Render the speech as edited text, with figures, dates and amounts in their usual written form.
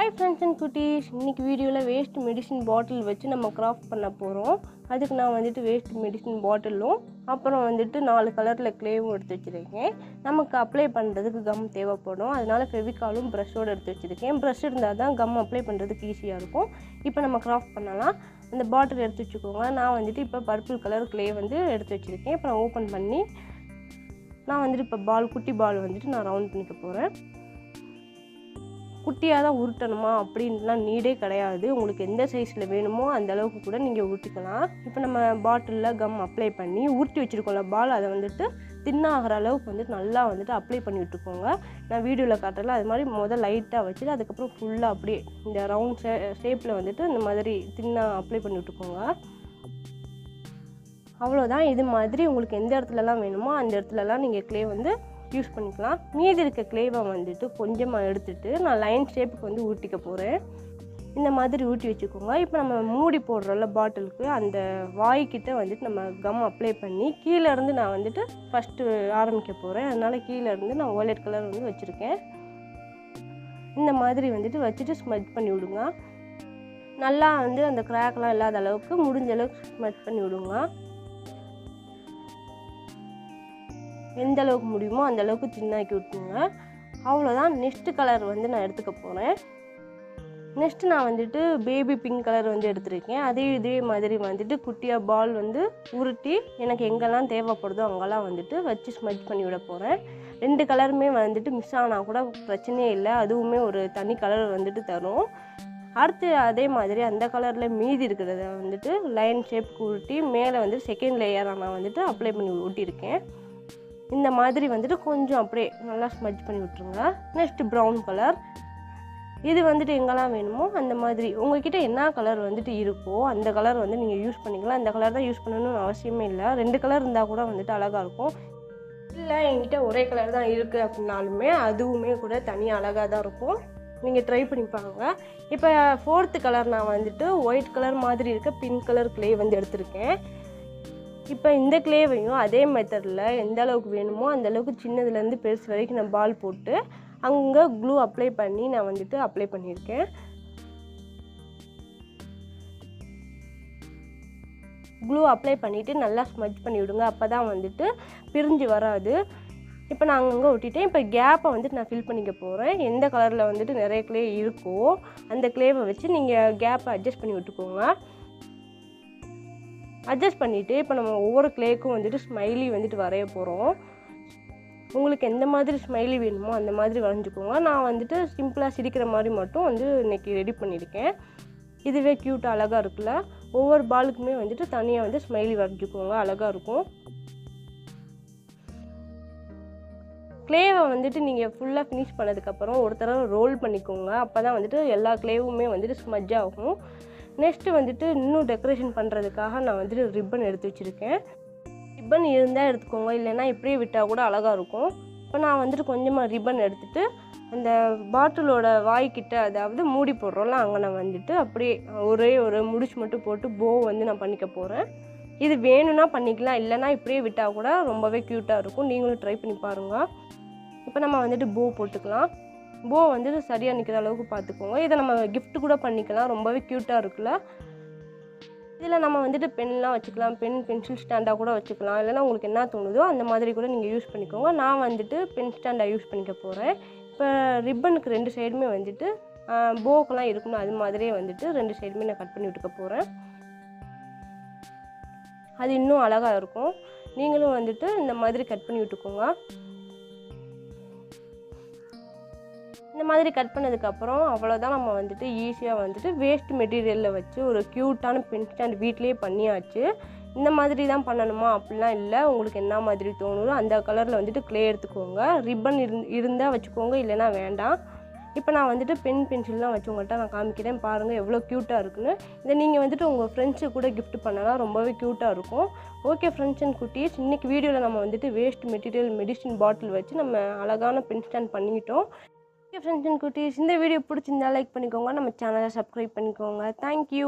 Hi friends and cuties, இன்னைக்கு வீடியோல waste medicine பாட்டில் வச்சு நம்ம கிராஃப்ட் பண்ண போறோம். அதுக்கு நான் வந்துட்டு வேஸ்ட் மெடிசின் பாட்டிலும் அப்புறம் வந்துட்டு 4 கலர்ல க்ளேவும் எடுத்து வச்சிருக்கேன். நமக்கு அப்ளை பண்றதுக்கு கம் தேவைப்படும். அதனால ஃபெவிகாலும் பிரஷோட எடுத்து வச்சிருக்கேன். பிரஷ் இருந்தா தான் கம் அப்ளை பண்றதுக்கு ஈஸியா இருக்கும். இப்போ நம்ம கிராஃப்ட் பண்ணலாம். அந்த பாட்டில் எடுத்து வச்சுக்கோங்க. நான் வந்துட்டு இப்போ பர்பிள் கலர் க்ளே வந்து எடுத்து வச்சிருக்கேன். இப்போ நான் ஓபன் பண்ணி நான் வந்துட்டு இப்போ குட்டி பால் வந்துட்டு நான் ரவுண்ட் பண்ணிக்க போறேன். குட்டியாக தான் உருட்டணுமா அப்படின்லாம் நீடே கிடையாது. உங்களுக்கு எந்த சைஸில் வேணுமோ அந்த அளவுக்கு கூட நீங்கள் உருட்டிக்கலாம். இப்போ நம்ம பாட்டிலில் கம் அப்ளை பண்ணி உருட்டி வச்சுருக்கோம்ல பால், அதை வந்துட்டு தின்னாகிற அளவுக்கு வந்துட்டு நல்லா வந்துட்டு அப்ளை பண்ணி விட்டுக்கோங்க. நான் வீடியோவில் காட்டுறல அது மாதிரி முதல் லைட்டாக வச்சுட்டு அதுக்கப்புறம் ஃபுல்லாக அப்படியே இந்த ரவுண்ட் ஷேப்பில் வந்துட்டு இந்த மாதிரி தின்னாக அப்ளை பண்ணி விட்டுக்கோங்க. அவ்வளோதான். இது மாதிரி உங்களுக்கு எந்த இடத்துலலாம் வேணுமோ அந்த இடத்துலலாம் நீங்கள் க்ளே வந்து யூஸ் பண்ணிக்கலாம். மீதி இருக்க க்ளேவை வந்துட்டு கொஞ்சமாக எடுத்துகிட்டு நான் லைன் ஷேப்புக்கு வந்து ஊட்டிக்க போகிறேன். இந்த மாதிரி ஊட்டி வச்சுக்கோங்க. இப்போ நம்ம மூடி போடுறோம்ல பாட்டிலுக்கு, அந்த வாய்க்கிட்ட வந்துட்டு நம்ம கம் அப்ளை பண்ணி கீழேருந்து நான் வந்துட்டு ஃபஸ்ட்டு ஆரம்பிக்க போகிறேன். அதனால் கீழேருந்து நான் வயலட் கலர் வந்து வச்சுருக்கேன். இந்த மாதிரி வந்துட்டு வச்சுட்டு ஸ்மஜ் பண்ணி விடுங்க. நல்லா வந்து அந்த கிராக்லாம் இல்லாத அளவுக்கு முடிஞ்ச அளவுக்கு ஸ்மஜ் பண்ணி விடுங்க. எந்த அளவுக்கு முடியுமோ அந்த அளவுக்கு சின்னாக்கி விட்டுருங்க. அவ்வளோதான். நெக்ஸ்ட்டு கலர் வந்து நான் எடுத்துக்க போகிறேன். நெக்ஸ்ட்டு நான் வந்துட்டு பேபி பிங்க் கலர் வந்து எடுத்திருக்கேன். இதே மாதிரி வந்துட்டு குட்டியாக பால் வந்து உருட்டி எனக்கு எங்கெல்லாம் தேவைப்படுதோ அங்கெல்லாம் வந்துட்டு வச்சு ஸ்மஜ் பண்ணி விட போகிறேன். 2 கலருமே வந்துட்டு மிஸ் ஆனால் கூட பிரச்சனையே இல்லை. அதுவுமே ஒரு தனி கலர் வந்துட்டு தரும். அடுத்து அதே மாதிரி அந்த கலரில் மீதி இருக்கிறத வந்துட்டு லைன் ஷேப்புக்கு உருட்டி மேலே வந்து செகண்ட் லேயராக நான் வந்துட்டு அப்ளை பண்ணி ஊட்டியிருக்கேன். இந்த மாதிரி வந்துட்டு கொஞ்சம் அப்படியே நல்லா ஸ்மஜ் பண்ணி விட்டுருங்க. நெக்ஸ்ட்டு ப்ரௌன் கலர், இது வந்துட்டு எங்கெல்லாம் வேணுமோ அந்த மாதிரி உங்கள்கிட்ட என்ன கலர் வந்துட்டு இருக்கோ அந்த கலர் வந்து நீங்கள் யூஸ் பண்ணிக்கலாம். இந்த கலர் தான் யூஸ் பண்ணணும்னு அவசியமே இல்லை. 2 கலர் இருந்தால் கூட வந்துட்டு அழகாக இருக்கும். இல்லை என்கிட்ட ஒரே கலர் தான் இருக்குது அப்படின்னாலுமே அதுவுமே கூட தனியாக அழகாக தான் இருக்கும். நீங்கள் ட்ரை பண்ணி பாருங்க. இப்போ 4th கலர் நான் வந்துட்டு ஒயிட் கலர் மாதிரி இருக்க பிங்க் கலர் க்ளே வந்து எடுத்திருக்கேன். இப்போ இந்த க்ளேவையும் அதே மெத்தடில் எந்த அளவுக்கு வேணுமோ அந்த அளவுக்கு சின்னதுலேருந்து பெருசு வரைக்கும் நான் பால் போட்டு அங்கே க்ளூ அப்ளை பண்ணி நான் வந்துட்டு அப்ளை பண்ணியிருக்கேன். க்ளூ அப்ளை பண்ணிவிட்டு நல்லா ஸ்மஜ் பண்ணி விடுங்க. அப்போ தான் வந்துட்டு பிரிஞ்சு வராது. இப்போ நான் அங்கங்கே ஒட்டிட்டேன். இப்போ கேப்பை வந்துட்டு நான் ஃபில் பண்ணிக்க போகிறேன். எந்த கலரில் வந்துட்டு நிறைய க்ளே இருக்கோ அந்த க்ளேவை வச்சு நீங்கள் கேப்பை அட்ஜஸ்ட் பண்ணி விட்டுக்கோங்க. அட்ஜஸ்ட் பண்ணிவிட்டு இப்போ நம்ம ஒவ்வொரு க்ளேக்கும் வந்துட்டு ஸ்மைலி வந்துட்டு வரைய போகிறோம். உங்களுக்கு எந்த மாதிரி ஸ்மைலி வேணுமோ அந்த மாதிரி வரைஞ்சிக்கோங்க. நான் வந்துட்டு சிம்பிளாக சிரிக்கிற மாதிரி மட்டும் வந்து இன்றைக்கி ரெடி பண்ணியிருக்கேன். இதுவே க்யூட்டாக அழகாக இருக்குல்ல. ஒவ்வொரு பாலுக்குமே வந்துட்டு தனியாக வந்து ஸ்மைலி வரைஞ்சிக்கோங்க, அழகாக இருக்கும். க்ளேவை வந்துட்டு நீங்கள் ஃபுல்லாக ஃபினிஷ் பண்ணதுக்கப்புறம் ஒரு தடவை ரோல் பண்ணிக்கோங்க. அப்போ தான் வந்துட்டு எல்லா க்ளேவுமே வந்துட்டு ஸ்மஜ் ஆகும். நெக்ஸ்ட்டு வந்துட்டு இன்னும் டெக்கரேஷன் பண்ணுறதுக்காக நான் வந்துட்டு ரிப்பன் எடுத்து வச்சுருக்கேன். ரிப்பன் இருந்தால் எடுத்துக்கோங்க, இல்லைன்னா இப்படியே விட்டால் கூட அழகாக இருக்கும். இப்போ நான் வந்துட்டு கொஞ்சமாக ரிப்பன் எடுத்துகிட்டு அந்த பாட்டிலோட வாய்க்கிட்ட, அதாவது மூடி போடுறோம்ல அங்கே நான் வந்துட்டு அப்படியே ஒரே ஒரு முடிச்சு மட்டும் போட்டு போ வந்து நான் பண்ணிக்க போகிறேன். இது வேணும்னா பண்ணிக்கலாம், இல்லைனா இப்படியே விட்டால் கூட ரொம்பவே க்யூட்டாக இருக்கும். நீங்களும் ட்ரை பண்ணி பாருங்கள். இப்போ நம்ம வந்துட்டு போ போட்டுக்கலாம். போ வந்துட்டு சரியாக நிற்கிற அளவுக்கு பார்த்துக்கோங்க. இதை நம்ம கிஃப்ட் கூட பண்ணிக்கலாம், ரொம்பவே க்யூட்டாக இருக்குல்ல. இதில் நம்ம வந்துட்டு பென்லாம் வச்சுக்கலாம், பென்சில் ஸ்டாண்டாக கூட வச்சுக்கலாம். இல்லைனா உங்களுக்கு என்ன தோணுதோ அந்த மாதிரி கூட நீங்கள் யூஸ் பண்ணிக்கோங்க. நான் வந்துட்டு பென் ஸ்டாண்டாக யூஸ் பண்ணிக்க போகிறேன். இப்போ ரிப்பனுக்கு 2 சைடுமே வந்துட்டு போக்கெல்லாம் இருக்கணும், அது மாதிரியே வந்துட்டு 2 சைடுமே நான் கட் பண்ணி விட்டுக்க போகிறேன். அது இன்னும் அழகாக இருக்கும். நீங்களும் வந்துட்டு இந்த மாதிரி கட் பண்ணி விட்டுக்கோங்க. இந்த மாதிரி கட் பண்ணதுக்கப்புறம் அவ்வளோதான். நம்ம வந்துட்டு ஈஸியாக வந்துட்டு வேஸ்ட் மெட்டீரியலில் வச்சு ஒரு க்யூட்டான பென் ஸ்டாண்ட் வீட்லேயே பண்ணியாச்சு. இந்த மாதிரி தான் பண்ணணுமா அப்படிலாம் இல்லை. உங்களுக்கு என்ன மாதிரி தோணுதோ அந்த கலரில் வந்துட்டு க்ளே எடுத்துக்கோங்க. ரிப்பன் இருந்தால் வச்சுக்கோங்க, இல்லைனா வேண்டாம். இப்போ நான் வந்துட்டு பென்சில்லாம் வச்சு உங்கள்கிட்ட நான் காமிக்கிறேன். பாருங்கள் எவ்வளோ க்யூட்டாக இருக்குன்னு. இதை நீங்கள் வந்துட்டு உங்கள் ஃப்ரெண்ட்ஸுக்கு கூட கிஃப்ட் பண்ணலாம், ரொம்பவே க்யூட்டாக இருக்கும். ஓகே ஃப்ரெண்ட்ஸ் அண்ட் குட்டீஸ், இன்றைக்கி வீடியோவில் நம்ம வந்துட்டு வேஸ்ட் மெட்டீரியல் மெடிசின் பாட்டில் வச்சு நம்ம அழகான பென் ஸ்டாண்ட் பண்ணிக்கிட்டோம். ஓகே ஃப்ரெண்ட்ஸ் அண்ட் குட்டீஸ், இந்த வீடியோ பிடிச்சிருந்தா லைக் பண்ணிக்கோங்க, நம்ம சேனலை சப்ஸ்கிரைப் பண்ணிக்கோங்க. தேங்க்யூ.